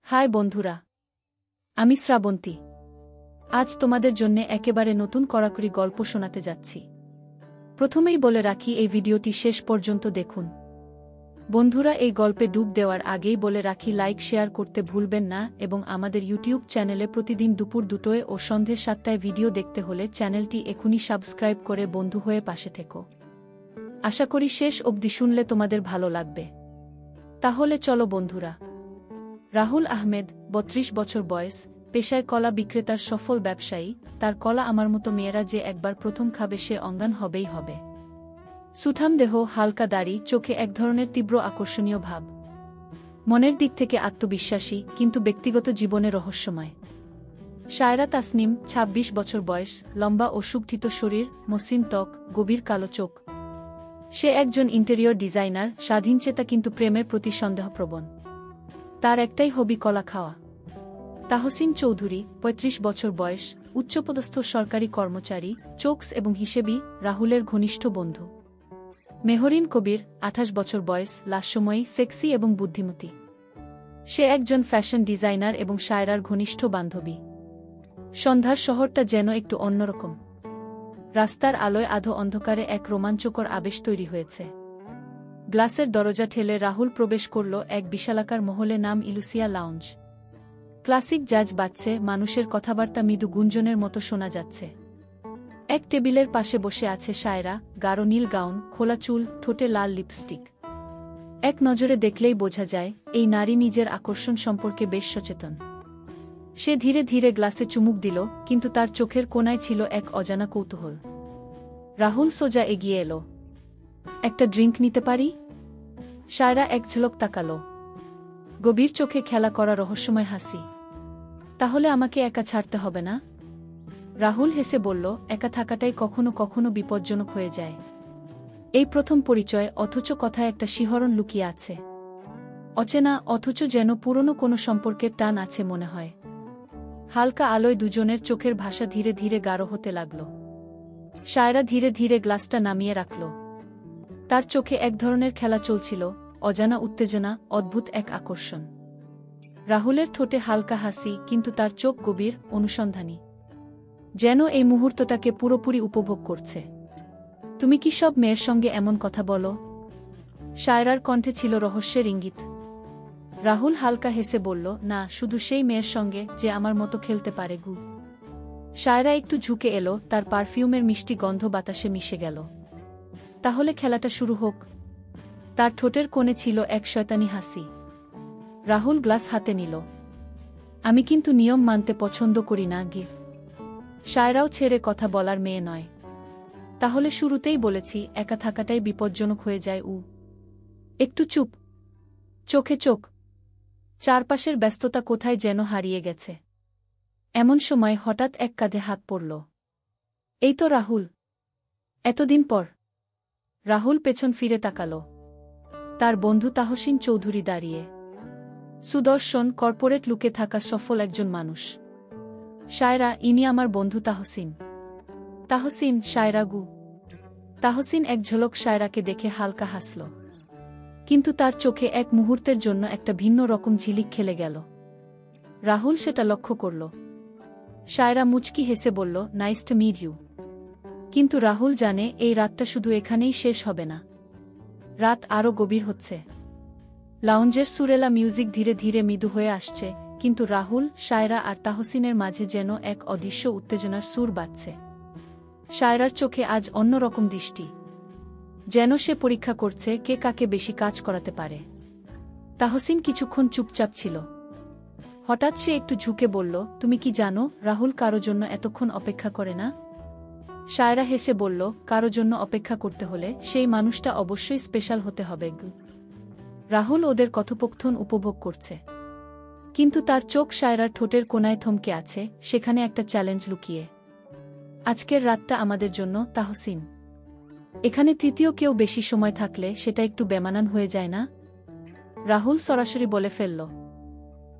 High বন্ধুরা, আমি শ্রাবন্তী। আজ তোমাদের জন্য একেবারে নতুন কড়াকড়ি গল্প শোনাতে যাচ্ছি। প্রথমেই বলে রাখি, এই ভিডিওটি শেষ পর্যন্ত দেখুন। বন্ধুরা, এই গল্পে ডুব দেওয়ার আগেই বলে রাখি, লাইক শেয়ার করতে ভুলবেন না এবং আমাদের ইউটিউব চ্যানেলে প্রতিদিন দুপুর 2টায় ও সন্ধে 7টায় ভিডিও দেখতে হলে চ্যানেলটি এখনই সাবস্ক্রাইব করে বন্ধু হয়ে পাশে থেকো। আশা করি শেষ অবধি শুনলে তোমাদের ভালো লাগবে। তাহলে চলো বন্ধুরা। রাহুল আহমেদ, 32 বছর বয়স, পেশায় কলা বিক্রেতার সফল ব্যবসায়ী। তার কলা আমার মতো মেয়েরা যে একবার প্রথম খাবে সে অঙ্গান হবেই হবে। সুঠাম দেহ, হালকা দাড়ি, চোখে এক ধরনের তীব্র আকর্ষণীয় ভাব। মনের দিক থেকে আত্মবিশ্বাসী, কিন্তু ব্যক্তিগত জীবনে রহস্যময়। শায়রা তাসনিম, 26 বছর বয়স, লম্বা ও সুগঠিত শরীর, মসৃণ ত্বক, গভীর কালো চোখ। সে একজন ইন্টেরিয়র ডিজাইনার, স্বাধীনচেতা কিন্তু প্রেমের প্রতি সন্দেহপ্রবণ। তার একটাই হবি, কলা খাওয়া। তাহসিন চৌধুরী, 35 বছর বয়স, উচ্চপদস্থ সরকারি কর্মচারী, চোকস এবং হিসেবি, রাহুলের ঘনিষ্ঠ বন্ধু। মেহরিন কবির, 28 বছর বয়স, লাস্যময়ী, সেক্সি এবং বুদ্ধিমতী। সে একজন ফ্যাশন ডিজাইনার এবং শায়রার ঘনিষ্ঠ বান্ধবী। সন্ধ্যার শহরটা যেন একটু অন্যরকম। রাস্তার আলোয় আধো অন্ধকারে এক রোমাঞ্চকর আবেশ তৈরি হয়েছে। গ্লাসের দরজা ঠেলে রাহুল প্রবেশ করল এক বিশালাকার মহলে, নাম ইলুসিয়া লাউঞ্জ। ক্লাসিক জাজ বাজছে, মানুষের কথাবার্তা মৃদু গুঞ্জনের মতো শোনা যাচ্ছে। এক টেবিলের পাশে বসে আছে শায়রা, গাঢ় নীল গাউন, খোলা চুল, ঠোঁটে লাল লিপস্টিক। এক নজরে দেখলেই বোঝা যায় এই নারী নিজের আকর্ষণ সম্পর্কে বেশ সচেতন। সে ধীরে ধীরে গ্লাসে চুমুক দিল, কিন্তু তার চোখের কোণায় ছিল এক অজানা কৌতূহল। রাহুল সোজা এগিয়ে এলো। একটা ড্রিঙ্ক নিতে পারি? শায়রা এক ঝলক তাকালো। গভীর চোখে খেলা করা রহস্যময় হাসি। তাহলে আমাকে একা ছাড়তে হবে না? রাহুল হেসে বলল, একা থাকাটাই কখনো কখনো বিপজ্জনক হয়ে যায়। এই প্রথম পরিচয়, অথচ কথায় একটা শিহরণ লুকিয়ে আছে। অচেনা, অথচ যেন পুরনো কোনো সম্পর্কের টান আছে মনে হয়। হালকা আলোয় দুজনের চোখের ভাষা ধীরে ধীরে গাঢ় হতে লাগল। শায়রা ধীরে ধীরে গ্লাসটা নামিয়ে রাখল। তার চোখে এক ধরনের খেলা চলছিল, অজানা উত্তেজনা, অদ্ভুত এক আকর্ষণ। রাহুলের ঠোঁটে হালকা হাসি, কিন্তু তার চোখ গভীর, অনুসন্ধানী। যেন এই মুহূর্তটাকে পুরোপুরি উপভোগ করছে। তুমি কি সব মেয়ের সঙ্গে এমন কথা বলো? শায়রার কণ্ঠে ছিল রহস্যের ইঙ্গিত। রাহুল হালকা হেসে বলল, না, শুধু সেই মেয়ের সঙ্গে যে আমার মতো খেলতে পারে গু। শায়রা একটু ঝুঁকে এলো, তার পারফিউমের মিষ্টি গন্ধ বাতাসে মিশে গেল। তাহলে খেলাটা শুরু হোক। তার ঠোঁটের কোণে ছিল এক শয়তানি হাসি। রাহুল গ্লাস হাতে নিল। আমি কিন্তু নিয়ম মানতে পছন্দ করি না গে। শায়রাও ছেড়ে কথা বলার মেয়ে নয়। তাহলে শুরুতেই বলেছি, একা থাকাটাই বিপজ্জনক হয়ে যায়। একটু চুপ। চোখে চোখ। চারপাশের ব্যস্ততা কোথায় যেন হারিয়ে গেছে। এমন সময় হঠাৎ এক কাঁধে হাত পড়ল। এই তো রাহুল। এতদিন পর। রাহুল পেছন ফিরে তাকাল। তার বন্ধু তাহসিন চৌধুরী দাঁড়িয়ে। সুদর্শন, কর্পোরেট লুকে থাকা সফল একজন মানুষ। শায়রা, ইনি আমার বন্ধু তাহসিন। তাহসিন, শায়রা গু। তাহসিন এক ঝলক শায়রাকে দেখে হালকা হাসল। কিন্তু তার চোখে এক মুহূর্তের জন্য একটা ভিন্ন রকম ঝিলিক খেলে গেল। রাহুল সেটা লক্ষ্য করল। শায়রা মুচকি হেসে বলল, নাইস টু মিট ইউ। কিন্তু রাহুল জানে এই রাতটা শুধু এখানেই শেষ হবে না। রাত আরও গভীর হচ্ছে। লাউঞ্জের সুরেলা মিউজিক ধীরে ধীরে মৃদু হয়ে আসছে, কিন্তু রাহুল, শায়রা আর তাহসিনের মাঝে যেন এক অদৃশ্য উত্তেজনার সুর বাজছে। শায়রার চোখে আজ অন্যরকম দৃষ্টি। যেন সে পরীক্ষা করছে কে কাকে বেশি কাজ করাতে পারে। তাহসিন কিছুক্ষণ চুপচাপ ছিল। হঠাৎ সে একটু ঝুঁকে বলল, তুমি কি জানো রাহুল কারো জন্য এতক্ষণ অপেক্ষা করে না? শায়রা হেসে বলল, কারো জন্য অপেক্ষা করতে হলে সেই মানুষটা অবশ্যই স্পেশাল হতে হবে। রাহুল ওদের কথোপকথন উপভোগ করছে। কিন্তু তার চোখ শায়রার ঠোঁটের কোণায় থমকে আছে, সেখানে একটা চ্যালেঞ্জ লুকিয়ে। আজকের রাতটা আমাদের জন্য, তাহসিন। এখানে তৃতীয় কেউ বেশি সময় থাকলে সেটা একটু বেমানান হয়ে যায় না? রাহুল সরাসরি বলে ফেলল।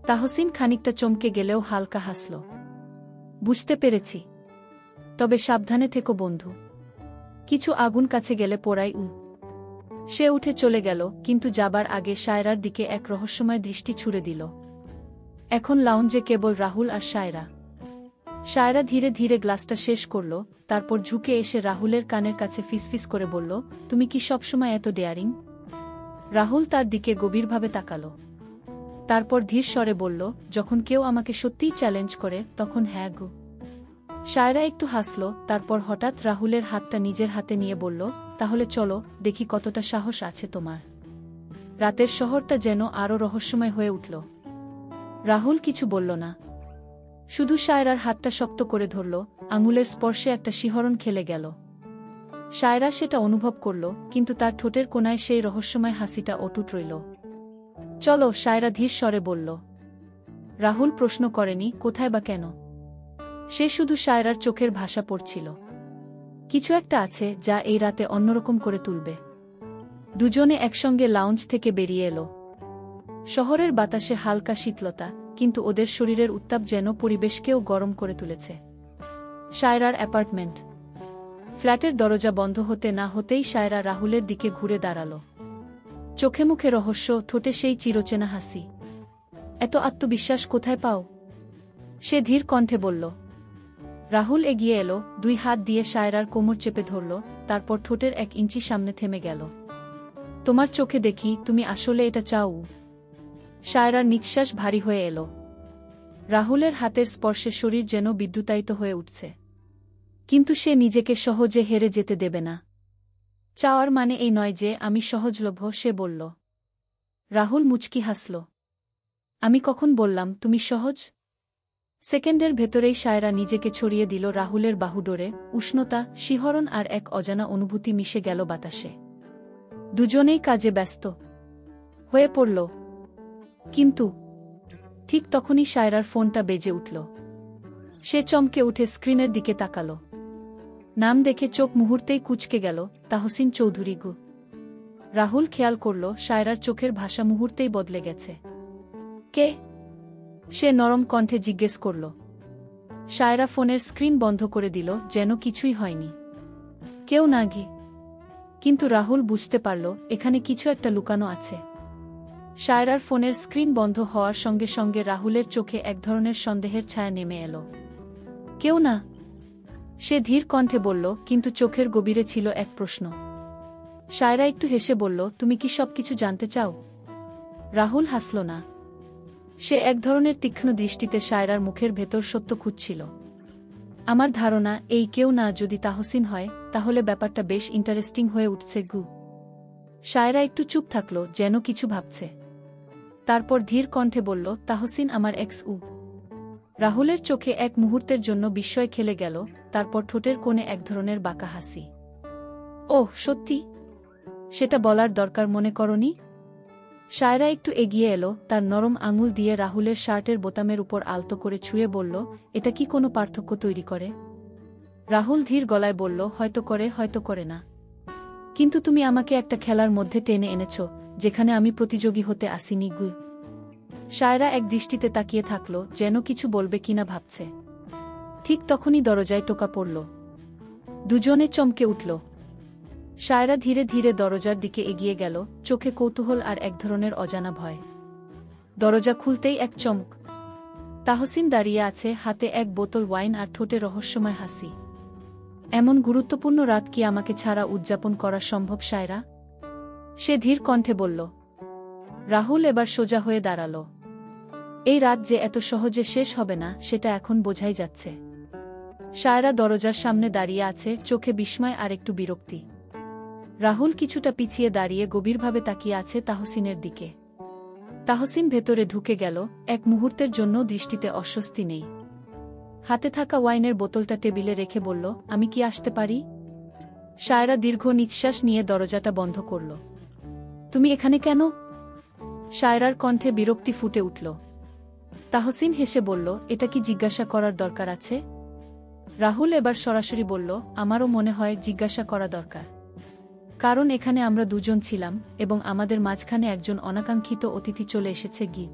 তাহসিন খানিকটা চমকে গেলেও হালকা হাসল। বুঝতে পেরেছি। তবে সাবধানে থেকো বন্ধু। কিছু আগুন কাছে গেলে পোড়াই। সে উঠে চলে গেল, কিন্তু যাবার আগে শায়রার দিকে এক রহস্যময় দৃষ্টি ছুড়ে দিল। এখন লাউঞ্জে কেবল রাহুল আর সায়রা। সায়রা ধীরে ধীরে গ্লাসটা শেষ করল, তারপর ঝুঁকে এসে রাহুলের কানের কাছে ফিসফিস করে বলল, তুমি কি সবসময় এত ডেয়ারিং? রাহুল তার দিকে গভীরভাবে তাকাল। তারপর ধীর স্বরে বলল, যখন কেউ আমাকে সত্যিই চ্যালেঞ্জ করে তখন হ্যাঁ গো। সায়রা একটু হাসল, তারপর হঠাৎ রাহুলের হাতটা নিজের হাতে নিয়ে বলল, তাহলে চলো দেখি কতটা সাহস আছে তোমার। রাতের শহরটা যেন আরও রহস্যময় হয়ে উঠল। রাহুল কিছু বলল না, শুধু সায়রার হাতটা শক্ত করে ধরল, আঙুলের স্পর্শে একটা শিহরণ খেলে গেল। সায়রা সেটা অনুভব করল, কিন্তু তার ঠোঁটের কোণায় সেই রহস্যময় হাসিটা অটুট রইল। চলো, সায়রা ধীর স্বরে বলল। রাহুল প্রশ্ন করেনি, কোথায় বা কেন। সে শুধু সায়রার চোখের ভাষা পড়ছিল। কিছু একটা আছে যা এই রাতে অন্যরকম করে তুলবে। দুজনে একসঙ্গে লাউঞ্জ থেকে বেরিয়ে এলো। শহরের বাতাসে হালকা শীতলতা, কিন্তু ওদের শরীরের উত্তাপ যেন পরিবেশকেও গরম করে তুলেছে। সায়রার অ্যাপার্টমেন্ট। ফ্ল্যাটের দরজা বন্ধ হতে না হতেই সায়রা রাহুলের দিকে ঘুরে দাঁড়াল। চোখে মুখে রহস্য, ঠোঁটে সেই চিরচেনা হাসি। এত আত্মবিশ্বাস কোথায় পাও? সে ধীর কণ্ঠে বলল। রাহুল এগিয়ে এলো, 2 হাত দিয়ে সায়রার কোমর চেপে ধরল, তারপর ঠোঁটের 1 ইঞ্চি সামনে থেমে গেল। তোমার চোখে দেখি তুমি আসলে এটা চাও। সায়রার নিঃশ্বাস ভারী হয়ে এলো। রাহুলের হাতের স্পর্শে শরীর যেন বিদ্যুতায়িত হয়ে উঠছে। কিন্তু সে নিজেকে সহজে হেরে যেতে দেবে না। চাওয়ার মানে এই নয় যে আমি সহজলভ্য, সে বলল। রাহুল মুচকি হাসল। আমি কখন বললাম তুমি সহজ? সেকেন্ডের ভেতরেই সায়রা নিজেকে ছড়িয়ে দিল রাহুলের বাহুডোরে, উষ্ণতা, শিহরণ আর এক অজানা অনুভূতি মিশে গেল বাতাসে। দুজনেই কাজে ব্যস্ত হয়ে পড়ল। কিন্তু ঠিক তখনই সায়রার ফোনটা বেজে উঠল। সে চমকে উঠে স্ক্রিনের দিকে তাকাল। নাম দেখে চোখ মুহূর্তেই কুঁচকে গেল, তাহসিন চৌধুরী গু। রাহুল খেয়াল করল সায়রার চোখের ভাষা মুহূর্তেই বদলে গেছে। কে? সে নরম কণ্ঠে জিজ্ঞেস করল। সায়রা ফোনের স্ক্রিন বন্ধ করে দিল, যেন কিছুই হয়নি। কেউ না গি। কিন্তু রাহুল বুঝতে পারল এখানে কিছু একটা লুকানো আছে। সায়রার ফোনের স্ক্রিন বন্ধ হওয়ার সঙ্গে সঙ্গে রাহুলের চোখে এক ধরনের সন্দেহের ছায়া নেমে এলো। কেউ না, সে ধীর কণ্ঠে বলল, কিন্তু চোখের গভীরে ছিল এক প্রশ্ন। সায়রা একটু হেসে বলল, তুমি কি সবকিছু জানতে চাও? রাহুল হাসল না। সে এক ধরনের তীক্ষ্ণ দৃষ্টিতে সায়রার মুখের ভেতর সত্য খুঁজছিল। আমার ধারণা এই কেউ না যদি তাহসিন হয়, তাহলে ব্যাপারটা বেশ ইন্টারেস্টিং হয়ে উঠছে গু। সায়রা একটু চুপ থাকল, যেন কিছু ভাবছে। তারপর ধীর কণ্ঠে বলল, তাহসিন আমার এক্স। রাহুলের চোখে এক মুহূর্তের জন্য বিস্ময় খেলে গেল, তারপর ঠোঁটের কোণে এক ধরনের বাঁকা হাসি। ওহ সত্যি? সেটা বলার দরকার মনে করনি? সায়রা একটু এগিয়ে এলো, তার নরম আঙুল দিয়ে রাহুলের শার্টের বোতামের উপর আলতো করে ছুঁয়ে বলল, এটা কি কোনো পার্থক্য তৈরি করে? রাহুল ধীর গলায় বলল, হয়তো করে, হয়তো করে না। কিন্তু তুমি আমাকে একটা খেলার মধ্যে টেনে এনেছ, যেখানে আমি প্রতিযোগী হতে আসিনি গু। সায়রা এক দৃষ্টিতে তাকিয়ে থাকল, যেন কিছু বলবে কিনা ভাবছে। ঠিক তখনই দরজায় টোকা পড়ল। দুজনে চমকে উঠল। সায়রা ধীরে ধীরে দরজার দিকে এগিয়ে গেল, চোখে কৌতূহল আর এক ধরনের অজানা ভয়। দরজা খুলতেই এক চমক। তাহসিন দাঁড়িয়ে আছে, হাতে এক বোতল ওয়াইন আর ঠোঁটে রহস্যময় হাসি। এমন গুরুত্বপূর্ণ রাত কি আমাকে ছাড়া উদযাপন করা সম্ভব সায়রা? সে ধীর কণ্ঠে বলল। রাহুল এবার সোজা হয়ে দাঁড়াল। এই রাত যে এত সহজে শেষ হবে না সেটা এখন বোঝাই যাচ্ছে। সায়রা দরজার সামনে দাঁড়িয়ে আছে, চোখে বিস্ময় আর একটু বিরক্তি। রাহুল কিছুটা পিছিয়ে দাঁড়িয়ে গভীরভাবে তাকিয়ে আছে তাহসিনের দিকে। তাহসিন ভেতরে ঢুকে গেল, এক মুহূর্তের জন্য দৃষ্টিতে অস্বস্তি নেই। হাতে থাকা ওয়াইনের বোতলটা টেবিলে রেখে বলল, আমি কি আসতে পারি? সায়রা দীর্ঘ নিঃশ্বাস নিয়ে দরজাটা বন্ধ করল। তুমি এখানে কেন? সায়রার কণ্ঠে বিরক্তি ফুটে উঠল। তাহসিন হেসে বলল, এটা কি জিজ্ঞাসা করার দরকার আছে? রাহুল এবার সরাসরি বলল, আমারও মনে হয় জিজ্ঞাসা করা দরকার। কারণ এখানে আমরা দুজন ছিলাম, এবং আমাদের মাঝখানে একজন অনাকাঙ্ক্ষিত অতিথি চলে এসেছে গি।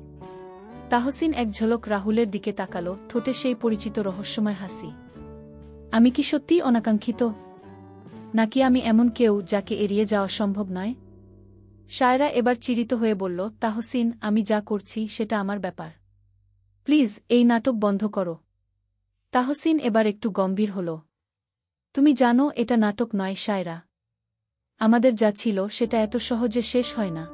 তাহসিন এক ঝলক রাহুলের দিকে তাকালো, ঠোঁটে সেই পরিচিত রহস্যময় হাসি। আমি কি সত্যিই অনাকাঙ্ক্ষিত? নাকি আমি এমন কেউ যাকে এড়িয়ে যাওয়া সম্ভব নয়? সায়রা এবার চিড়িত হয়ে বলল, তাহসিন, আমি যা করছি সেটা আমার ব্যাপার। প্লিজ এই নাটক বন্ধ করো। তাহসিন এবার একটু গম্ভীর হল। তুমি জানো এটা নাটক নয় শায়রা। আমাদের যা ছিল সেটা এত সহজে শেষ হয় না।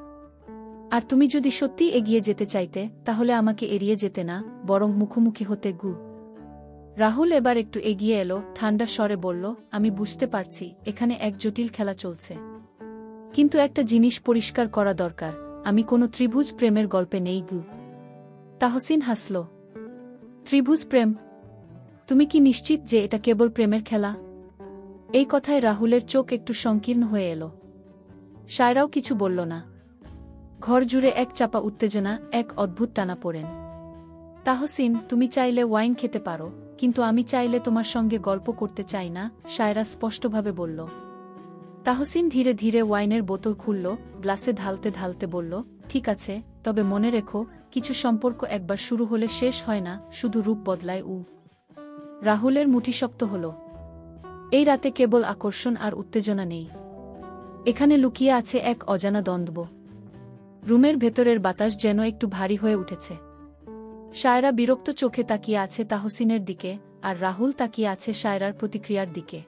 আর তুমি যদি সত্যি এগিয়ে যেতে চাইতে তাহলে আমাকে এড়িয়ে যেতে না, বরং মুখোমুখি হতে গু। রাহুল এবার একটু এগিয়ে এলো, ঠান্ডা স্বরে বলল, আমি বুঝতে পারছি এখানে এক জটিল খেলা চলছে। কিন্তু একটা জিনিস পরিষ্কার করা দরকার, আমি কোনো ত্রিভুজ প্রেমের গল্পে নেই গু। তাহসিন হাসল। ত্রিভুজ প্রেম? তুমি কি নিশ্চিত যে এটা কেবল প্রেমের খেলা? এই কথায় রাহুলের চোখ একটু সংকীর্ণ হয়ে এলো। শায়রাও কিছু বলল না। ঘর জুড়ে এক চাপা উত্তেজনা, এক অদ্ভুত টানাপোড়েন। তাহসিন, তুমি চাইলে ওয়াইন খেতে পারো, কিন্তু আমি চাইলে তোমার সঙ্গে গল্প করতে চাই না, শায়রা স্পষ্টভাবে বলল। তাহসিন ধীরে ধীরে ওয়াইনের বোতল খুলল, গ্লাসে ঢালতে ঢালতে বলল, ঠিক আছে, তবে মনে রেখো, কিছু সম্পর্ক একবার শুরু হলে শেষ হয় না, শুধু রূপ বদলায়। রাহুলের মুঠি শক্ত হল। এই রাতে কেবল আকর্ষণ আর উত্তেজনা নেই। এখানে লুকিয়ে আছে এক অজানা দ্বন্দ্ব। রুমের ভেতরের বাতাস যেন একটু ভারী হয়ে উঠেছে। শায়রা বিরক্ত চোখে তাকিয়ে আছে তাহসিনের দিকে, আর রাহুল তাকিয়ে আছে শায়রার প্রতিক্রিয়ার দিকে।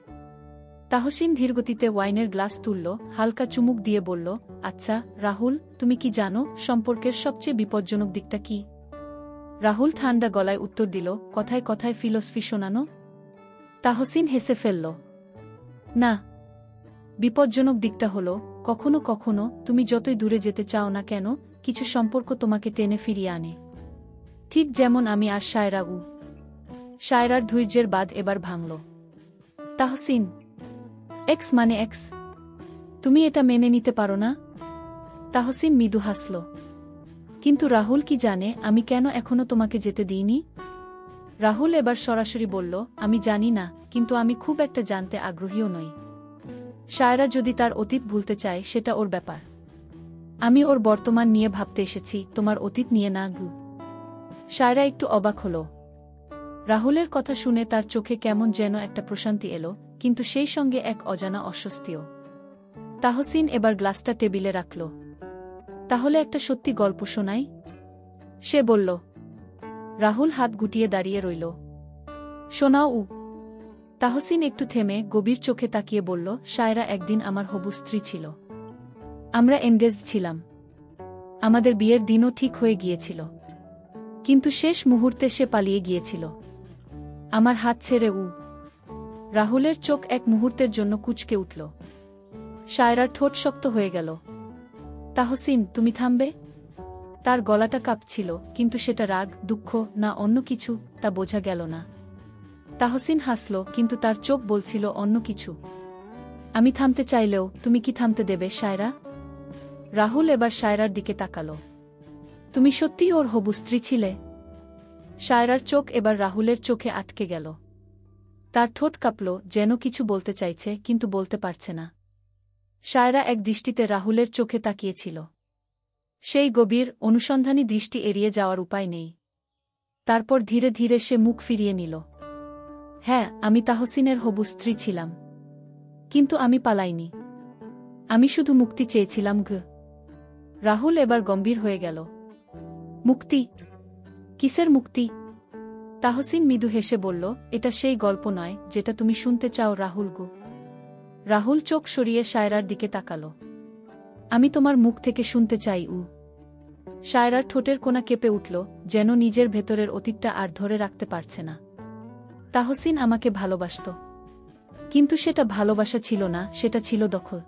তাহসিন ধীরগতিতে ওয়াইনের গ্লাস তুলল, হালকা চুমুক দিয়ে বলল, আচ্ছা রাহুল, তুমি কি জানো সম্পর্কের সবচেয়ে বিপজ্জনক দিকটা কি? রাহুল ঠান্ডা গলায় উত্তর দিল, কথায় কথায় ফিলসফি শোনানো। তাহসিন হেসে ফেলল। না, বিপজ্জনক দিকটা হলো, কখনো কখনো তুমি যতই দূরে যেতে চাও না কেন, কিছু সম্পর্ক তোমাকে টেনে ফিরিয়ে আনে। ঠিক যেমন আমি আর শায়রা। শায়রার ধৈর্যের বাঁধ এবার ভাঙল। তাহসিন, এক্স মানে এক্স? তুমি এটা মেনে নিতে পারো না? তাহসিন মৃদু হাসল। কিন্তু রাহুল কি জানে আমি কেন এখনো তোমাকে যেতে দিইনি? রাহুল এবার সরাসরি বলল, আমি জানি না, কিন্তু আমি খুব একটা জানতে আগ্রহীও নই। শায়রা যদি তার অতীত ভুলতে চায় সেটা ওর ব্যাপার। আমি ওর বর্তমান নিয়ে ভাবতে এসেছি, তোমার অতীত নিয়ে না গু। শায়রা একটু অবাক হল। রাহুলের কথা শুনে তার চোখে কেমন যেন একটা প্রশান্তি এলো, কিন্তু সেই সঙ্গে এক অজানা অস্বস্তিও। তাহসিন এবার গ্লাসটা টেবিলে রাখল। তাহলে একটা সত্যি গল্প শোনাই? সে বলল। রাহুল হাত গুটিয়ে দাঁড়িয়ে রইল। শোনাও। তাহসিন একটু থেমে গভীর চোখে তাকিয়ে বলল, শায়রা একদিন আমার হবু স্ত্রী ছিল। আমরা এনগেজ ছিলাম। আমাদের বিয়ের দিনও ঠিক হয়ে গিয়েছিল। কিন্তু শেষ মুহূর্তে সে পালিয়ে গিয়েছিল আমার হাত ছেড়ে। রাহুলের চোখ এক মুহূর্তের জন্য কুঁচকে উঠল। শায়রার ঠোঁট শক্ত হয়ে গেল। তাহসিন, তুমি থামবে? তার গলাটা কাঁপছিল, কিন্তু সেটা রাগ, দুঃখ না অন্য কিছু তা বোঝা গেল না। তাহসিন হাসল, কিন্তু তার চোখ বলছিল অন্য কিছু। আমি থামতে চাইলেও তুমি কি থামতে দেবে শায়রা? রাহুল এবার শায়রার দিকে তাকালো। তুমি সত্যিই ওর হবু স্ত্রী ছিলে? শায়রার চোখ এবার রাহুলের চোখে আটকে গেল। তার ঠোঁট কাঁপল, যেন কিছু বলতে চাইছে কিন্তু বলতে পারছে না। শায়রা এক দৃষ্টিতে রাহুলের চোখে তাকিয়েছিল। সেই গভীর, অনুসন্ধানী দৃষ্টি এড়িয়ে যাওয়ার উপায় নেই। তারপর ধীরে ধীরে সে মুখ ফিরিয়ে নিল। হ্যাঁ, আমি তাহসিনের হবু স্ত্রী ছিলাম। কিন্তু আমি পালাইনি। আমি শুধু মুক্তি চেয়েছিলাম গ। রাহুল এবার গম্ভীর হয়ে গেল। মুক্তি? কিসের মুক্তি? তাহসিন মৃদু হেসে বলল, এটা সেই গল্প নয় যেটা তুমি শুনতে চাও রাহুল গো। রাহুল চোখ সরিয়ে শায়রার দিকে তাকালো। আমি তোমার মুখ থেকে শুনতে চাই। শায়রার ঠোঁটের কোণা কেঁপে উঠল, যেন নিজের ভেতরের অতীতটা আর ধরে রাখতে পারছে না। তাহসিন আমাকে ভালোবাসত। কিন্তু সেটা ভালোবাসা ছিল না, সেটা ছিল দখল।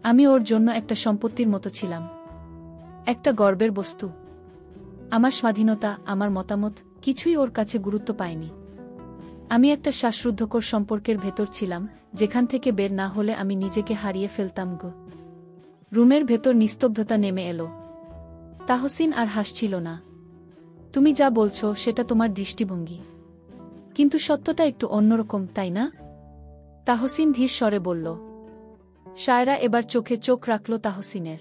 আমি ওর জন্য একটা সম্পত্তির মতো ছিলাম। একটা গর্বের বস্তু। আমার স্বাধীনতা, আমার মতামত, কিছুই ওর কাছে গুরুত্ব পায়নি। আমি একটা শ্বাসরুদ্ধকর সম্পর্কের ভেতর ছিলাম, যেখান থেকে বের না হলে আমি নিজেকে হারিয়ে ফেলতাম গো। রুমের ভেতর নিস্তব্ধতা নেমে এলো। তাহসিন আর হাসছিল না। তুমি যা বলছো সেটা তোমার দৃষ্টিভঙ্গি। কিন্তু সত্যটা একটু অন্যরকম, তাই না? তাহসিন ধীর স্বরে বলল। শায়রা এবার চোখে চোখ রাখল তাহসিনের।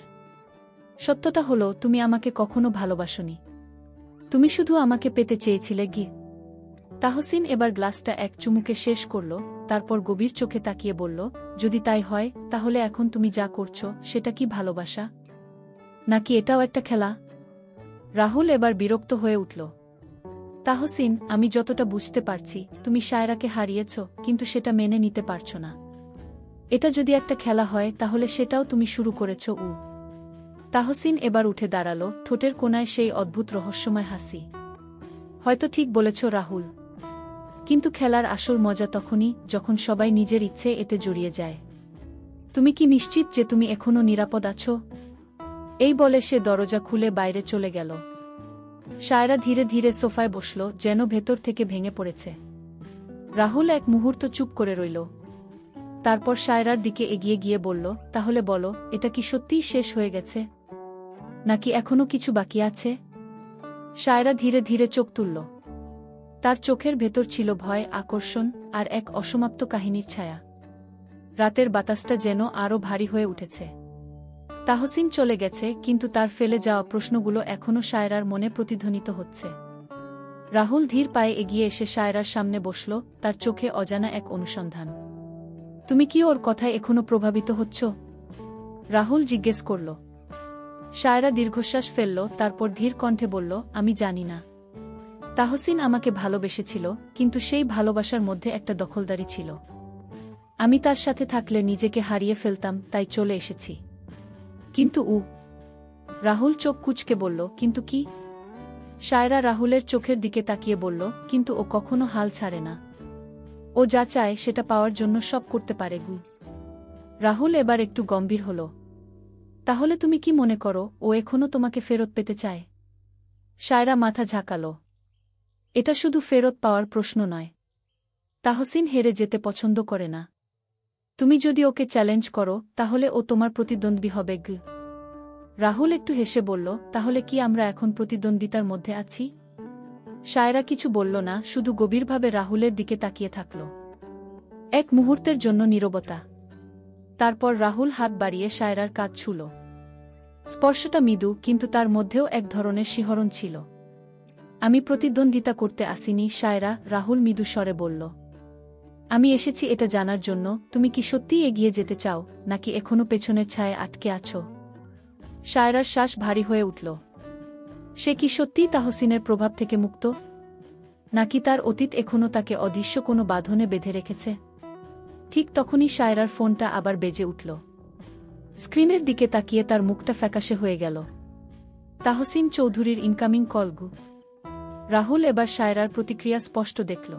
সত্যটা হলো, তুমি আমাকে কখনো ভালোবাসোনি। তুমি শুধু আমাকে পেতে চেয়েছিলে গি। তাহসিন এবার গ্লাসটা এক চুমুকে শেষ করল, তারপর গভীর চোখে তাকিয়ে বলল, যদি তাই হয়, তাহলে এখন তুমি যা করছো সেটা কি ভালোবাসা? নাকি এটাও একটা খেলা? রাহুল এবার বিরক্ত হয়ে উঠল। তাহসিন, আমি যতটা বুঝতে পারছি তুমি শায়রাকে হারিয়েছ, কিন্তু সেটা মেনে নিতে পারছো না। এটা যদি একটা খেলা হয় তাহলে সেটাও তুমি শুরু করেছ। তাহসিন এবার উঠে দাঁড়ালো, ঠোঁটের কোণায় সেই অদ্ভুত রহস্যময় হাসি। হয়তো ঠিক বলেছ রাহুল, কিন্তু খেলার আসল মজা তখনই যখন সবাই নিজের ইচ্ছে এতে জড়িয়ে যায়। তুমি কি নিশ্চিত যে তুমি এখনো নিরাপদ আছো? এই বলে সে দরজা খুলে বাইরে চলে গেল। শায়রা ধীরে ধীরে সোফায় বসল, যেন ভেতর থেকে ভেঙে পড়েছে। রাহুল এক মুহূর্ত চুপ করে রইল। তারপর শায়রার দিকে এগিয়ে গিয়ে বলল, তাহলে বলো, এটা কি সত্যিই শেষ হয়ে গেছে, নাকি এখনো কিছু বাকি আছে? শায়রা ধীরে ধীরে চোখ তুলল। তার চোখের ভেতর ছিল ভয়, আকর্ষণ আর এক অসমাপ্ত কাহিনীর ছায়া। রাতের বাতাসটা যেন আরও ভারী হয়ে উঠেছে। তাহসিন চলে গেছে, কিন্তু তার ফেলে যাওয়া প্রশ্নগুলো এখনও শায়রার মনে প্রতিধ্বনিত হচ্ছে। রাহুল ধীর পায়ে এগিয়ে এসে শায়রার সামনে বসল, তার চোখে অজানা এক অনুসন্ধান। তুমি কি ওর কথায় এখনো প্রভাবিত হচ্ছ? রাহুল জিজ্ঞেস করল। শায়রা দীর্ঘশ্বাস ফেলল, তারপর ধীর কণ্ঠে বলল, আমি জানি না। তাহসিন আমাকে ভালোবেসেছিল, কিন্তু সেই ভালোবাসার মধ্যে একটা দখলদারি ছিল। আমি তার সাথে থাকলে নিজেকে হারিয়ে ফেলতাম, তাই চলে এসেছি। কিন্তু রাহুল চোখ কুঁচকে বলল, কিন্তু কি? শায়রা রাহুলের চোখের দিকে তাকিয়ে বলল, কিন্তু ও কখনো হাল ছাড়ে না। ও যা চায় সেটা পাওয়ার জন্য সব করতে পারে। রাহুল এবার একটু গম্ভীর হল। তাহলে তুমি কি মনে করো ও এখনো তোমাকে ফেরত পেতে চায়? শায়রা মাথা ঝাঁকাল। এটা শুধু ফেরত পাওয়ার প্রশ্ন নয়। তাহসিন হেরে যেতে পছন্দ করে না। তুমি যদি ওকে চ্যালেঞ্জ করো তাহলে ও তোমার প্রতিদ্বন্দ্বী হবে। রাহুল একটু হেসে বলল, তাহলে কি আমরা এখন প্রতিদ্বন্দ্বিতার মধ্যে আছি? শায়রা কিছু বলল না, শুধু গভীরভাবে রাহুলের দিকে তাকিয়ে থাকল। এক মুহূর্তের জন্য নীরবতা। তারপর রাহুল হাত বাড়িয়ে শায়রার কাঁধ ছুঁল। স্পর্শটা মৃদু, কিন্তু তার মধ্যেও এক ধরনের শিহরণ ছিল। আমি প্রতিদ্বন্দ্বিতা করতে আসিনি শায়রা, রাহুল মৃদু স্বরে বলল। আমি এসেছি এটা জানার জন্য, তুমি কি সত্যিই এগিয়ে যেতে চাও, নাকি এখনো পেছনের ছায়ায় আটকে আছো? শায়রার শ্বাস ভারী হয়ে উঠল। সে কি সত্যিই তাহসিনের প্রভাব থেকে মুক্ত, নাকি তার অতীত এখনো তাকে অদৃশ্য কোনো বাঁধনে বেঁধে রেখেছে? ঠিক তখনই শায়রার ফোনটা আবার বেজে উঠল। স্ক্রিনের দিকে তাকিয়ে তার মুখটা ফ্যাকাশে হয়ে গেল। তাহসিন চৌধুরীর ইনকামিং কল। রাহুল এবার শায়রার প্রতিক্রিয়া স্পষ্ট দেখল।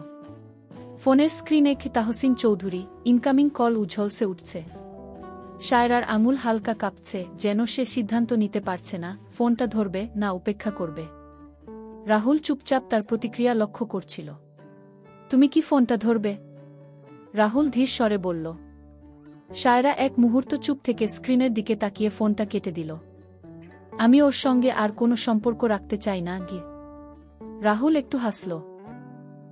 ফোনের স্ক্রিনে তাহসিন চৌধুরী, ইনকামিং কল ঝলসে উঠছে। শায়রার আঙুল হালকা কাঁপছে, যেন সে সিদ্ধান্ত নিতে পারছে না ফোনটা ধরবে না উপেক্ষা করবে। রাহুল চুপচাপ তার প্রতিক্রিয়া লক্ষ্য করছিল। তুমি কি ফোনটা ধরবে? রাহুল ধীর স্বরে বলল। শায়রা এক মুহূর্ত চুপ থেকে স্ক্রিনের দিকে তাকিয়ে ফোনটা কেটে দিল। আমি ওর সঙ্গে আর কোনো সম্পর্ক রাখতে চাই না। রাহুল একটু হাসল।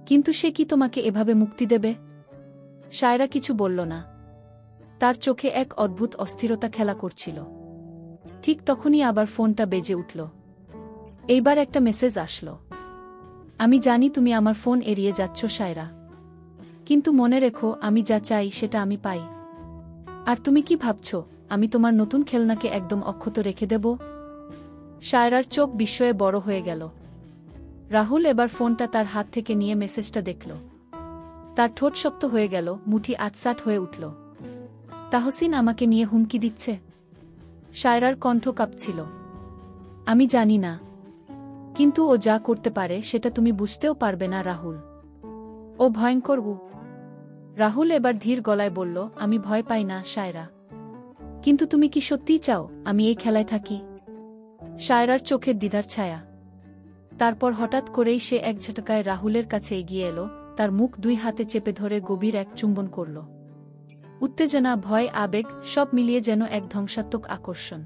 কিন্তু সে কি তোমাকে এভাবে মুক্তি দেবে? শায়রা কিছু বলল না। তার চোখে এক অদ্ভুত অস্থিরতা খেলা করছিল। ঠিক তখনই আবার ফোনটা বেজে উঠল। এইবার একটা মেসেজ আসলো। আমি জানি তুমি আমার ফোন এড়িয়ে যাচ্ছ শায়রা, কিন্তু মনে রেখো, আমি যা চাই সেটা আমি পাই। আর তুমি কি ভাবছ আমি তোমার নতুন খেলনাকে একদম অক্ষত রেখে দেব? শায়রার চোখ বিস্ময়ে বড় হয়ে গেল। রাহুল এবার ফোনটা তার হাত থেকে নিয়ে মেসেজটা দেখল। তার ঠোঁট শক্ত হয়ে গেল, মুঠি আটসাট হয়ে উঠল। তাহসিন আমাকে নিয়ে হুমকি দিচ্ছে? শায়রার কণ্ঠ কাঁপছিল। আমি জানি না, কিন্তু ও যা করতে পারে সেটা তুমি বুঝতেও পারবে না রাহুল। ও ভয়ঙ্কর। রাহুল এবার ধীর গলায় বলল, আমি ভয় পাই না শায়রা, কিন্তু তুমি কি সত্যিই চাও আমি এই খেলায় থাকি? শায়রার চোখের দ্বিধার ছায়া। তারপর হঠাৎ করেই সে এক ঝটকায় রাহুলের কাছে এগিয়ে এলো, তার মুখ দুই হাতে চেপে ধরে গভীর এক চুম্বন করল। উত্তেজনা, ভয়, আবেগ সব মিলিয়ে যেন এক ধ্বংসাত্মক আকর্ষণ।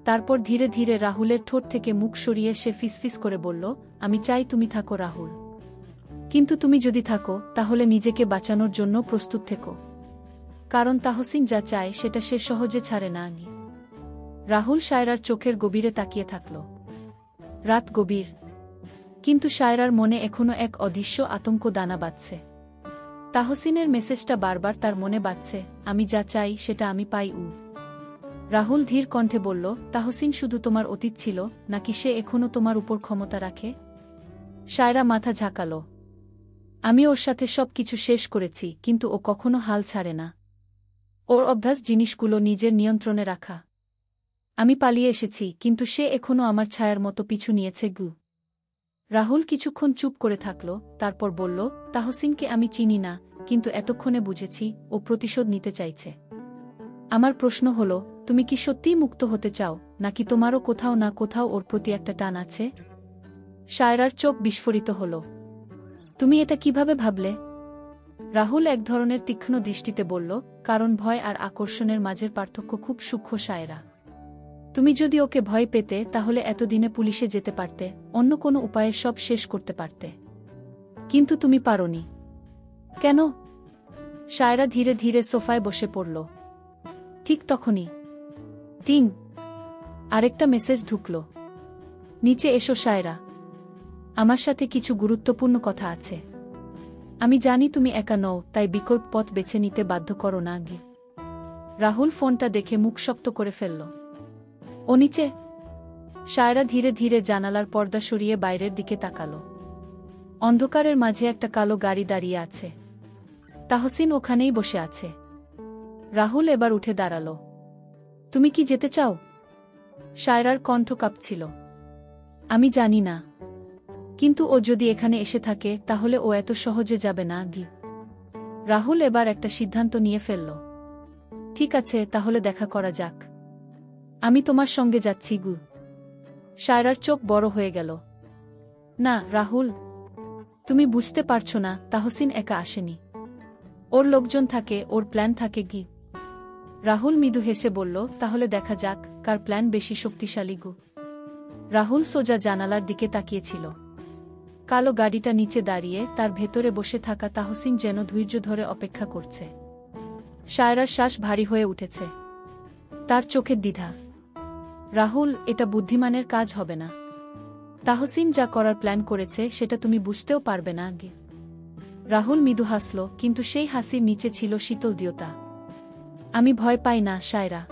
তারপর ধীরে ধীরে রাহুলের ঠোঁট থেকে মুখ সরিয়ে সে ফিসফিস করে বলল, আমি চাই তুমি থাকো রাহুল, কিন্তু তুমি যদি থাকো তাহলে নিজেকে বাঁচানোর জন্য প্রস্তুত থেকো, কারণ তাহসিন যা চায় সেটা সে সহজে ছাড়ে না। রাহুল শায়রার চোখের গভীরে তাকিয়ে থাকল। রাত গভীর, কিন্তু শায়রার মনে এখনো এক অদৃশ্য আতঙ্ক দানা বাঁধছে। তাহসিনের মেসেজটা বারবার তার মনে বাজছে, আমি যা চাই সেটা আমি পাই। রাহুল ধীর কণ্ঠে বলল, তাহসিন শুধু তোমার অতীত ছিল, নাকি সে এখনো তোমার উপর ক্ষমতা রাখে? সায়রা মাথা ঝাঁকালো। আমি ওর সাথে সব কিছু শেষ করেছি, কিন্তু ও কখনো হাল ছাড়ে না। ওর অভ্যাস জিনিসগুলো নিজের নিয়ন্ত্রণে রাখা। আমি পালিয়ে এসেছি, কিন্তু সে এখনও আমার ছায়ার মতো পিছু নিয়েছে। রাহুল কিছুক্ষণ চুপ করে থাকল, তারপর বলল, তাহসিনকে আমি চিনি না, কিন্তু এতক্ষণে বুঝেছি ও প্রতিশোধ নিতে চাইছে। আমার প্রশ্ন হল, তুমি কি সত্যিই মুক্ত হতে চাও, নাকি তোমারও কোথাও না কোথাও ওর প্রতি একটা টান আছে? সায়রার চোখ বিস্ফোরিত হল। তুমি এটা কিভাবে ভাবলে? রাহুল এক ধরনের তীক্ষ্ণ দৃষ্টিতে বলল, কারণ ভয় আর আকর্ষণের মাঝের পার্থক্য খুব সূক্ষ্ম সায়রা। তুমি যদি ওকে ভয় পেতে, তাহলে এতদিনে পুলিশে যেতে পারতে, অন্য কোনো উপায়ে সব শেষ করতে পারতে। কিন্তু তুমি পারোনি। কেন? সায়রা ধীরে ধীরে সোফায় বসে পড়ল। ঠিক তখনই টিং, আরেকটা মেসেজ ঢুকল। নিচে এসো সায়রা, আমার সাথে কিছু গুরুত্বপূর্ণ কথা আছে। আমি জানি তুমি একা নও, তাই বিকল্প পথ বেছে নিতে বাধ্য করো না। রাহুল ফোনটা দেখে মুখ শক্ত করে ফেলল। ও নিচে? সায়রা ধীরে ধীরে জানালার পর্দা সরিয়ে বাইরের দিকে তাকাল। অন্ধকারের মাঝে একটা কালো গাড়ি দাঁড়িয়ে আছে। তাহসিন ওখানেই বসে আছে। রাহুল এবার উঠে দাঁড়াল। তুমি কি যেতে চাও? সায়রার কণ্ঠ কাঁপছিল। আমি জানি না, কিন্তু ও যদি এখানে এসে থাকে, তাহলে ও এত সহজে যাবে না। রাহুল এবার একটা সিদ্ধান্ত নিয়ে ফেলল। ঠিক আছে, তাহলে দেখা করা যাক। আমি তোমার সঙ্গে যাচ্ছি। সায়রার চোখ বড় হয়ে গেল। না রাহুল, তুমি বুঝতে পারছো না, তাহসিন একা আসেনি। ওর লোকজন থাকে, ওর প্ল্যান থাকে। রাহুল মৃদু হেসে বলল, তাহলে দেখা যাক কার প্ল্যান বেশি শক্তিশালী। রাহুল সোজা জানালার দিকে তাকিয়েছিল। কালো গাড়িটা নিচে দাঁড়িয়ে, তার ভেতরে বসে থাকা তাহসিন যেন ধৈর্য ধরে অপেক্ষা করছে। সায়রার শ্বাস ভারী হয়ে উঠেছে। তার চোখে দ্বিধা। রাহুল, এটা বুদ্ধিমানের কাজ হবে না। তাহসিন যা করার প্ল্যান করেছে সেটা তুমি বুঝতেও পারবে না। রাহুল মৃদু হাসল, কিন্তু সেই হাসির নিচে ছিল শীতল দৃঢ়তা। আমি ভয় পাই না সায়রা।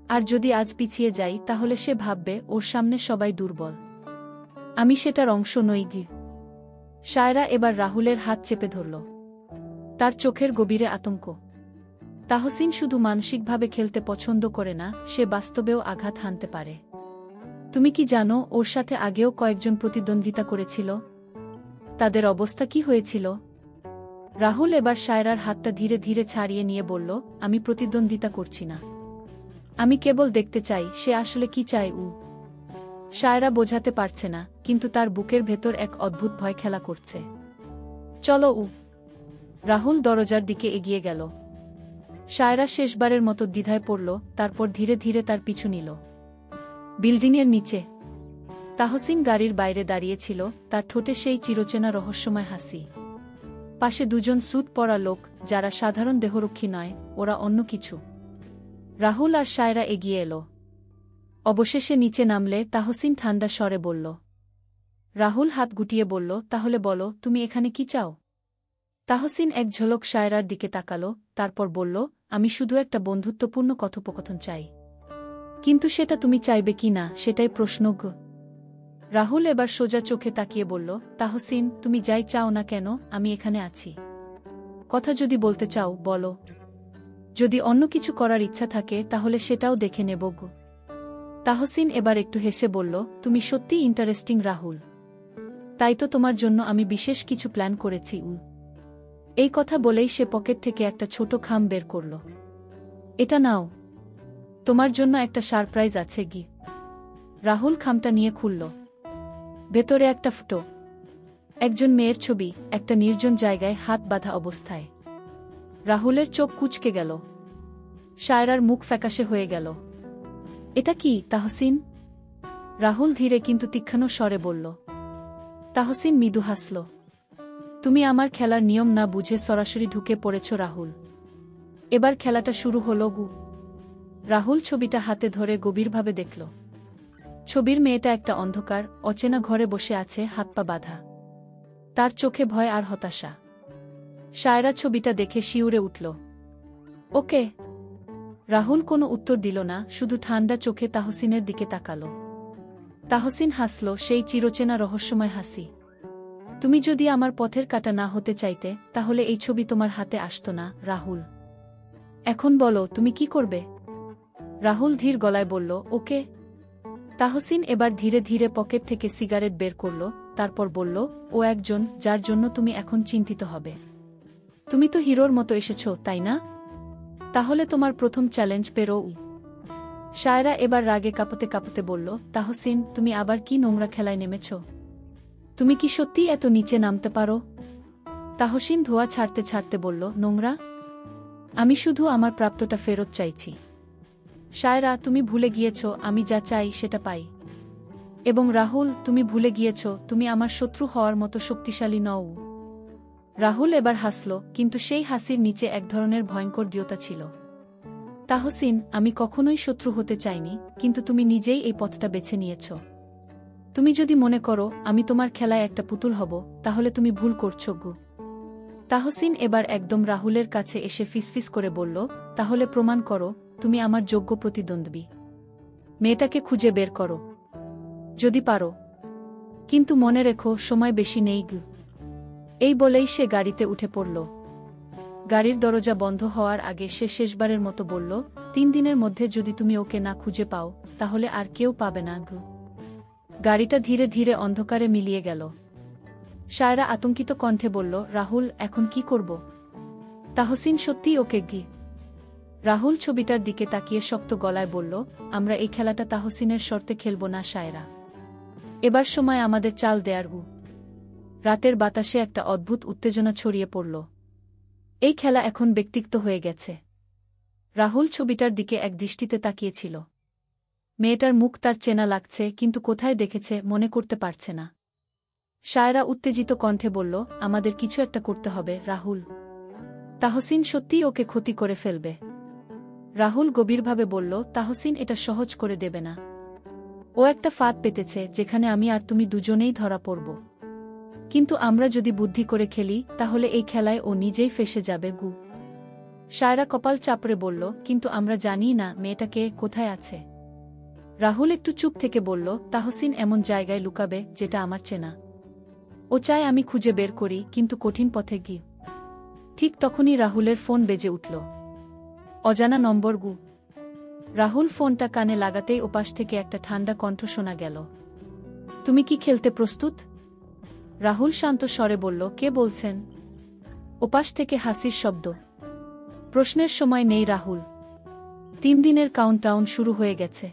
আর যদি আজ পিছিয়ে যাই, তাহলে সে ভাববে ওর সামনে সবাই দুর্বল। আমি সেটার অংশ নই। সায়রা এবার রাহুলের হাত চেপে ধরল। তার চোখের গভীরে আতঙ্ক। তাহসিন শুধু মানসিকভাবে খেলতে পছন্দ করে না, সে বাস্তবেও আঘাত হানতে পারে। তুমি কি জানো ওর সাথে আগেও কয়েকজন প্রতিদ্বন্দ্বিতা করেছিল? তাদের অবস্থা কি হয়েছিল? রাহুল এবার সায়রার হাতটা ধীরে ধীরে ছাড়িয়ে নিয়ে বলল, আমি প্রতিদ্বন্দ্বিতা করছি না। আমি কেবল দেখতে চাই সে আসলে কি চায়। সায়রা বোঝাতে পারছে না, কিন্তু তার বুকের ভেতর এক অদ্ভুত ভয় খেলা করছে। চলো। রাহুল দরজার দিকে এগিয়ে গেল। সায়রা শেষবারের মতো দ্বিধায় পড়ল, তারপর ধীরে ধীরে তার পিছু নিল। বিল্ডিংয়ের নিচে তাহসিন গাড়ির বাইরে দাঁড়িয়েছিল, তার ঠোঁটে সেই চিরচেনা রহস্যময় হাসি। পাশে দুজন স্যুট পরা লোক, যারা সাধারণ দেহরক্ষী নয়, ওরা অন্য কিছু। রাহুল আর সায়রা এগিয়ে এলো। অবশেষে নিচে নামলে তাহসিন ঠান্ডা স্বরে বলল। রাহুল হাত গুটিয়ে বলল, তাহলে বলো তুমি এখানে কি চাও? তাহসিন এক ঝলক সায়রার দিকে তাকালো, তারপর বলল, আমি শুধু একটা বন্ধুত্বপূর্ণ কথোপকথন চাই। কিন্তু সেটা তুমি চাইবে কি না, সেটাই প্রশ্ন। রাহুল এবার সোজা চোখে তাকিয়ে বলল, তাহসিন, তুমি যাই চাও না কেন, আমি এখানে আছি। কথা যদি বলতে চাও বলো। যদি অন্য কিছু করার ইচ্ছা থাকে, তাহলে সেটাও দেখে নেব। তাহসিন এবার একটু হেসে বলল, তুমি সত্যিই ইন্টারেস্টিং রাহুল। তাই তো তোমার জন্য আমি বিশেষ কিছু প্ল্যান করেছি। এই কথা বলেই সে পকেট থেকে একটা ছোট খাম বের করল। এটা নাও, তোমার জন্য একটা সারপ্রাইজ আছে। রাহুল খামটা নিয়ে খুলল। ভেতরে একটা ফটো। একজন মেয়ের ছবি, একটা নির্জন জায়গায় হাত বাঁধা অবস্থায়। রাহুলের চোখ কুঁচকে গেল। সায়রার মুখ ফ্যাকাশে হয়ে গেল। এটা কি তাহসিন? রাহুল ধীরে কিন্তু তীক্ষ্ণ স্বরে বলল। তাহসিন মৃদু হাসল। তুমি আমার খেলার নিয়ম না বুঝে সরাসরি ঢুকে পড়েছ রাহুল। এবার খেলাটা শুরু হলো। রাহুল ছবিটা হাতে ধরে গভীরভাবে দেখল। ছবির মেয়েটা একটা অন্ধকার, অচেনা ঘরে বসে আছে, হাত পা বাঁধা। তার চোখে ভয় আর হতাশা। সায়রা ছবিটা দেখে শিউরে উঠল। ওকে। রাহুল কোনো উত্তর দিল না, শুধু ঠান্ডা চোখে তাহসিনের দিকে তাকাল। তাহসিন হাসল, সেই চিরচেনা রহস্যময় হাসি। তুমি যদি আমার পথের কাঁটা না হতে চাইতে তাহলে এই ছবি তোমার হাতে আসতো না, রাহুল। এখন বলো তুমি কি করবে? রাহুল ধীর গলায় বলল, ওকে। তাহসিন এবার ধীরে ধীরে পকেট থেকে সিগারেট বের করল, তারপর বলল, ও একজন যার জন্য তুমি এখন চিন্তিত হবে। তুমি তো হিরোর মতো এসেছ, তাই না? তাহলে তোমার প্রথম চ্যালেঞ্জ পেরো। শায়রা এবার রাগে কাঁপতে কাঁপতে বলল, তাহসিন তুমি আবার কি নোংরা খেলায় নেমেছ? তুমি কি সত্যিই এত নিচে নামতে পারো? তাহসিন ধোঁয়া ছাড়তে ছাড়তে বলল, নোংরা? আমি শুধু আমার প্রাপ্তটা ফেরত চাইছি। শায়রা তুমি ভুলে গিয়েছ আমি যা চাই সেটা পাই। এবং রাহুল তুমি ভুলে গিয়েছ তুমি আমার শত্রু হওয়ার মতো শক্তিশালী নও। রাহুল এবার হাসল, কিন্তু সেই হাসির নিচে এক ধরনের ভয়ঙ্কর দৃঢ়তা ছিল। তাহসিন আমি কখনোই শত্রু হতে চাইনি, কিন্তু তুমি নিজেই এই পথটা বেছে নিয়েছ। তুমি যদি মনে করো আমি তোমার খেলায় একটা পুতুল হব, তাহলে তুমি ভুল করছো গু। তাহসিন এবার একদম রাহুলের কাছে এসে ফিসফিস করে বলল, তাহলে প্রমাণ করো তুমি আমার যোগ্য প্রতিদ্বন্দ্বী। মেয়েটাকে খুঁজে বের করো যদি পারো, কিন্তু মনে রেখো সময় বেশি নেই গু। এই বলেই সে গাড়িতে উঠে পড়ল। গাড়ির দরজা বন্ধ হওয়ার আগে সে শেষবারের মতো বলল, 3 দিনের মধ্যে যদি তুমি ওকে না খুঁজে পাও তাহলে আর কেউ পাবে না গু। গাড়িটা ধীরে ধীরে অন্ধকারে মিলিয়ে গেল। শায়রা আতঙ্কিত কণ্ঠে বলল, রাহুল এখন কি করব? তাহসিন সত্যিই ওকে গি? রাহুল ছবিটার দিকে তাকিয়ে শক্ত গলায় বলল, আমরা এই খেলাটা তাহসিনের শর্তে খেলব না শায়রা। এবার সময় আমাদের চাল দেয়ার গু। রাতের বাতাসে একটা অদ্ভুত উত্তেজনা ছড়িয়ে পড়ল। এই খেলা এখন ব্যক্তিগত হয়ে গেছে। রাহুল ছবিটার দিকে এক দৃষ্টিতে তাকিয়েছিল। মেয়েটার মুখ তার চেনা লাগছে, কিন্তু কোথায় দেখেছে মনে করতে পারছে না। শায়রা উত্তেজিত কণ্ঠে বলল, আমাদের কিছু একটা করতে হবে রাহুল। তাহসিন সত্যিই ওকে ক্ষতি করে ফেলবে। রাহুল গভীরভাবে বলল, তাহসিন এটা সহজ করে দেবে না। ও একটা ফাঁদ পেতেছে যেখানে আমি আর তুমি দুজনেই ধরা পড়ব। কিন্তু আমরা যদি বুদ্ধি করে খেলি তাহলে এই খেলায় ও নিজেই ফেঁসে যাবে গু। শায়রা কপাল চাপড়ে বলল, কিন্তু আমরা জানি না মেয়েটাকে কোথায় আছে। রাহুল একটু চুপ থেকে বলল, তাহসিন এমন জায়গায় লুকাবে যেটা আমার চেনা। ও চায় আমি খুঁজে বের করি, কিন্তু কঠিন পথে গি। ঠিক তখনই রাহুলের ফোন বেজে উঠল। অজানা নম্বর গু। রাহুল ফোনটা কানে লাগাতেই ওপাশ থেকে একটা ঠান্ডা কণ্ঠ শোনা গেল। তুমি কি খেলতে প্রস্তুত? রাহুল শান্ত স্বরে বলল, কে বলছেন? ওপাশ থেকে হাসির শব্দ। প্রশ্নের সময় নেই রাহুল। 3 দিনের কাউন্টডাউন শুরু হয়ে গেছে।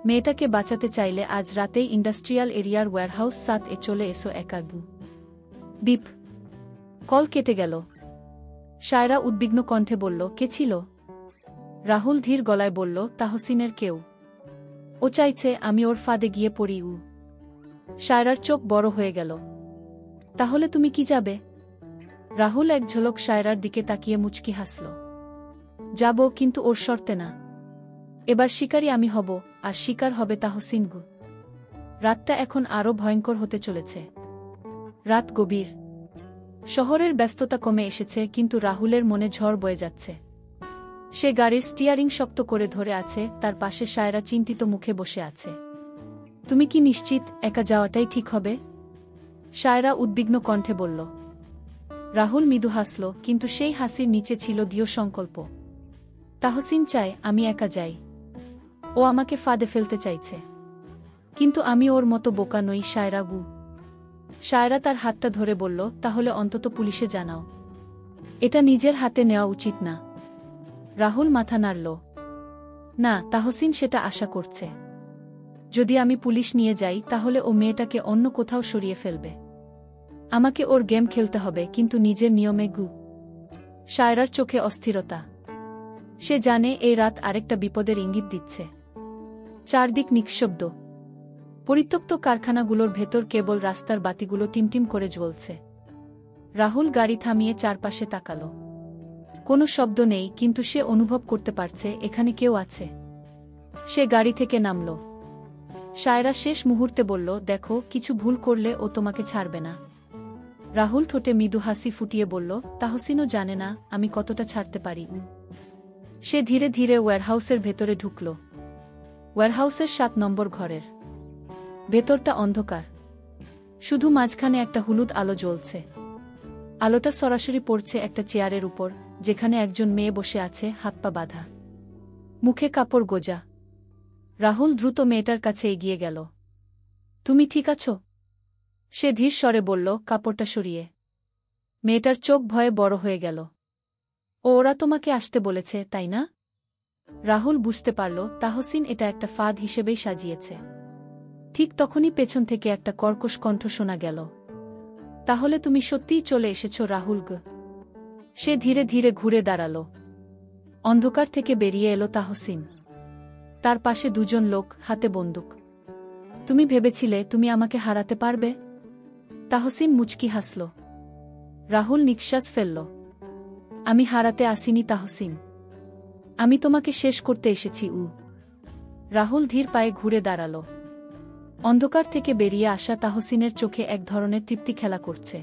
মেয়েটাকে বাঁচাতে চাইলে আজ রাতেই ইন্ডাস্ট্রিয়াল এরিয়ার ওয়্যারহাউস 7 এ চলে এসো একা গু। বিপ। কল কেটে গেল। শায়রা উদ্বিগ্ন কণ্ঠে বলল, কে ছিল? রাহুল ধীর গলায় বলল, তাহসিনের কেউ। ও চাইছে আমি ওর ফাঁদে গিয়ে পড়ি। শায়রার চোখ বড় হয়ে গেল। তাহলে তুমি কি যাবে? রাহুল এক ঝলক শায়রার দিকে তাকিয়ে মুচকি হাসল। যাব, কিন্তু ওর শর্তে না। এবার শিকারী আমি হব, আর শিকার হবে তাহসিন গু। রাতটা এখন আরও ভয়ঙ্কর হতে চলেছে। রাত গভীর। শহরের ব্যস্ততা কমে এসেছে, কিন্তু রাহুলের মনে ঝড় বয়ে যাচ্ছে। সে গাড়ির স্টিয়ারিং শক্ত করে ধরে আছে, তার পাশে শায়রা চিন্তিত মুখে বসে আছে। তুমি কি নিশ্চিত একা যাওয়াটাই ঠিক হবে? শায়রা উদ্বিগ্ন কণ্ঠে বলল। রাহুল মৃদু হাসল, কিন্তু সেই হাসির নিচে ছিল দৃঢ় সংকল্প। তাহসিন চায় আমি একা যাই। ও আমাকে ফাঁদে ফেলতে চাইছে, কিন্তু আমি ওর মতো বোকা নই শায়রা গু। শায়রা তার হাতটা ধরে বলল, তাহলে অন্তত পুলিশে জানাও। এটা নিজের হাতে নেওয়া উচিত না। রাহুল মাথা নাড়ল। না, তাহসিন সেটা আশা করছে। যদি আমি পুলিশ নিয়ে যাই তাহলে ও মেয়েটাকে অন্য কোথাও সরিয়ে ফেলবে। আমাকে ওর গেম খেলতে হবে, কিন্তু নিজের নিয়মে গু। শায়রার চোখে অস্থিরতা। সে জানে এই রাত আরেকটা বিপদের ইঙ্গিত দিচ্ছে। চারদিক নিঃশব্দ। পরিত্যক্ত কারখানাগুলোর ভেতর কেবল রাস্তার বাতিগুলো টিমটিম করে জ্বলছে। রাহুল গাড়ি থামিয়ে চারপাশে তাকাল। কোনো শব্দ নেই, কিন্তু সে অনুভব করতে পারছে এখানে কেউ আছে। সে গাড়ি থেকে নামল। শায়রা শেষ মুহূর্তে বলল, দেখো কিছু ভুল করলে ও তোমাকে ছাড়বে না। রাহুল ঠোঁটে মৃদু হাসি ফুটিয়ে বলল, তাহসিনও জানে না আমি কতটা ছাড়তে পারি। সে ধীরে ধীরে ওয়্যারহাউসের ভেতরে ঢুকল। ওয়্যারহাউসের 7 নম্বর ঘরের ভেতরটা অন্ধকার। শুধু মাঝখানে একটা হলুদ আলো জ্বলছে। আলোটা সরাসরি পড়ছে একটা চেয়ারের উপর, যেখানে একজন মেয়ে বসে আছে, হাত পা বাঁধা, মুখে কাপড় গোজা। রাহুল দ্রুত মেয়েটার কাছে এগিয়ে গেল। তুমি ঠিক আছো? সে ধীর স্বরে বলল, কাপড়টা সরিয়ে। মেয়েটার চোখ ভয়ে বড় হয়ে গেল। ওরা তোমাকে আসতে বলেছে, তাই না? রাহুল বুঝতে পারল তাহসিন এটা একটা ফাঁদ হিসেবেই সাজিয়েছে। ঠিক তখনই পেছন থেকে একটা কর্কশ কণ্ঠ শোনা গেল। তাহলে তুমি সত্যিই চলে এসেছো রাহুল গ? সে ধীরে ধীরে ঘুরে দাঁড়াল। অন্ধকার থেকে বেরিয়ে এলো তাহসিন। তার পাশে দুজন লোক, হাতে বন্দুক। তুমি ভেবেছিলে তুমি আমাকে হারাতে পারবে? তাহসিন মুচকি হাসল। রাহুল নিঃশ্বাস ফেলল। আমি হারাতে আসিনি তাহসিন, আমি তোমাকে শেষ করতে এসেছি। রাহুল ধীর পায়ে ঘুরে দাঁড়াল। অন্ধকার থেকে বেরিয়ে আসা তাহসিনের চোখে এক ধরনের তৃপ্তি খেলা করছে।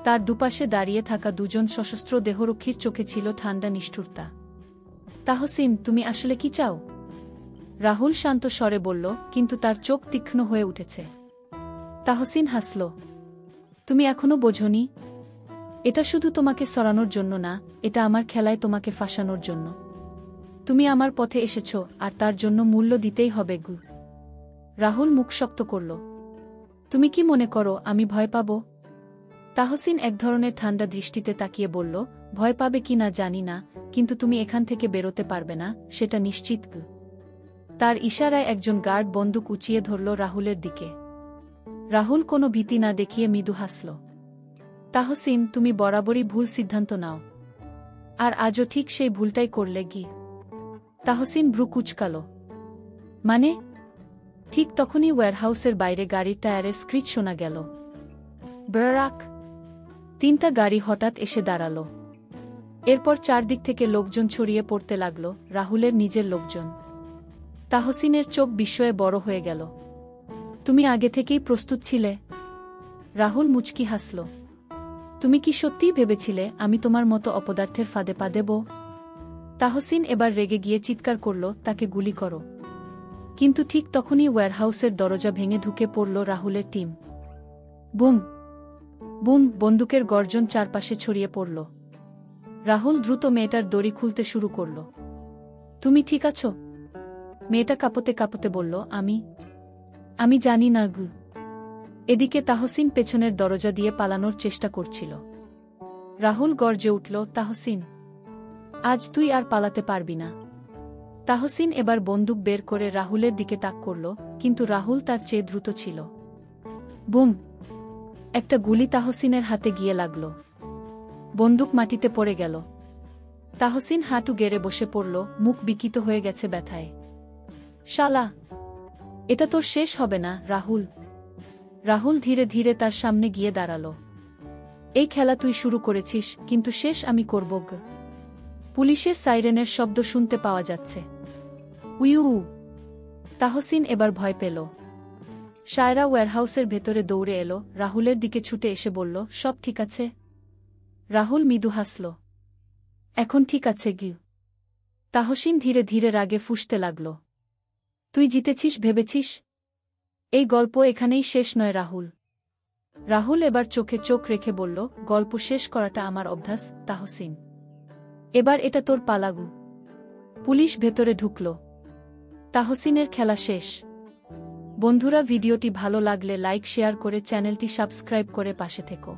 তার দুপাশে দাঁড়িয়ে থাকা দুজন সশস্ত্র দেহরক্ষীর চোখে ছিল ঠান্ডা নিষ্ঠুরতা। তাহসিন, তুমি আসলে কি চাও? রাহুল শান্ত স্বরে বলল, কিন্তু তার চোখ তীক্ষ্ণ হয়ে উঠেছে। তাহসিন হাসল। তুমি এখনো বোঝোনি? এটা শুধু তোমাকে সরানোর জন্য না, এটা আমার খেলায় তোমাকে ফাঁসানোর জন্য। তুমি আমার পথে এসেছ, আর তার জন্য মূল্য দিতেই হবে গু। রাহুল মুখ শক্ত করল। তুমি কি মনে করো আমি ভয় পাব? তাহসিন এক ধরনের ঠান্ডা দৃষ্টিতে তাকিয়ে বলল, ভয় পাবে কি না জানি না, কিন্তু তুমি এখান থেকে বেরোতে পারবে না, সেটা নিশ্চিত গু। তার ইশারায় একজন গার্ড বন্দুক উঁচিয়ে ধরল রাহুলের দিকে। রাহুল কোনো ভীতি না দেখিয়ে মৃদু হাসল। তাহসিন, তুমি বরাবরই ভুল সিদ্ধান্ত নাও, আর আজও ঠিক সেই ভুলটাই করলে গি। তাহসিন ভ্রু কুঁচকাল। মানে? ঠিক তখনই ওয়্যারহাউসের বাইরে গাড়ির টায়ারের স্ক্রিচ শোনা গেল। ব্রাক! তিনটা গাড়ি হঠাৎ এসে দাঁড়াল। এরপর চারদিক থেকে লোকজন ছড়িয়ে পড়তে লাগল, রাহুলের নিজের লোকজন। তাহসিনের চোখ বিস্ময়ে বড় হয়ে গেল। তুমি আগে থেকেই প্রস্তুত ছিলে? রাহুল মুচকি হাসল। তুমি কি সত্যিই ভেবেছিলে আমি তোমার মতো অপদার্থের ফাঁদে পা দেব? তাহসিন এবার রেগে গিয়ে চিৎকার করল, তাকে গুলি করো। কিন্তু ঠিক তখনই ওয়্যারহাউসের দরজা ভেঙে ঢুকে পড়ল রাহুলের টিম। Boom boom! বন্দুকের গর্জন চারপাশে ছড়িয়ে পড়ল। রাহুল দ্রুত মেয়েটার দড়ি খুলতে শুরু করল। তুমি ঠিক আছো? মেয়েটা কাঁপতে কাঁপতে বলল, আমি জানি না গু। এদিকে তাহসিন পেছনের দরজা দিয়ে পালানোর চেষ্টা করছিল। রাহুল গর্জে উঠল, তাহসিন, আজ তুই আর পালাতে পারবি না। তাহসিন এবার বন্দুক বের করে রাহুলের দিকে তাক করল, কিন্তু রাহুল তার চেয়ে দ্রুত ছিল। বুম! একটা গুলি তাহসিনের হাতে গিয়ে লাগল। বন্দুক মাটিতে পড়ে গেল। তাহসিন হাঁটু গেড়ে বসে পড়ল, মুখ বিকৃত হয়ে গেছে ব্যথায়। শালা! এটা তোর শেষ হবে না রাহুল। রাহুল ধীরে ধীরে তার সামনে গিয়ে দাঁড়াল। এই খেলা তুই শুরু করেছিস, কিন্তু শেষ আমি করব গ। পুলিশের সাইরেনের শব্দ শুনতে পাওয়া যাচ্ছে। উইউ! তাহসিন এবার ভয় পেল। শায়রা ওয়্যারহাউসের ভেতরে দৌড়ে এলো, রাহুলের দিকে ছুটে এসে বলল, সব ঠিক আছে? রাহুল মৃদু হাসল। এখন ঠিক আছে গিউ। তাহসিন ধীরে ধীরে রাগে ফুঁসতে লাগল। তুই জিতেছিস ভেবেছিস? এই গল্প এখানেই শেষ নয় রাহুল। রাহুল এবার চোখে চোখ রেখে বলল, গল্প শেষ করাটা আমার অভ্যাস তাহসিন। এবার এটা তোর পালাগু। পুলিশ ভেতরে ঢুকল। তাহসিনের খেলা শেষ। বন্ধুরা, ভিডিওটি ভালো লাগলে লাইক শেয়ার করে চ্যানেলটি সাবস্ক্রাইব করে পাশে থেকো।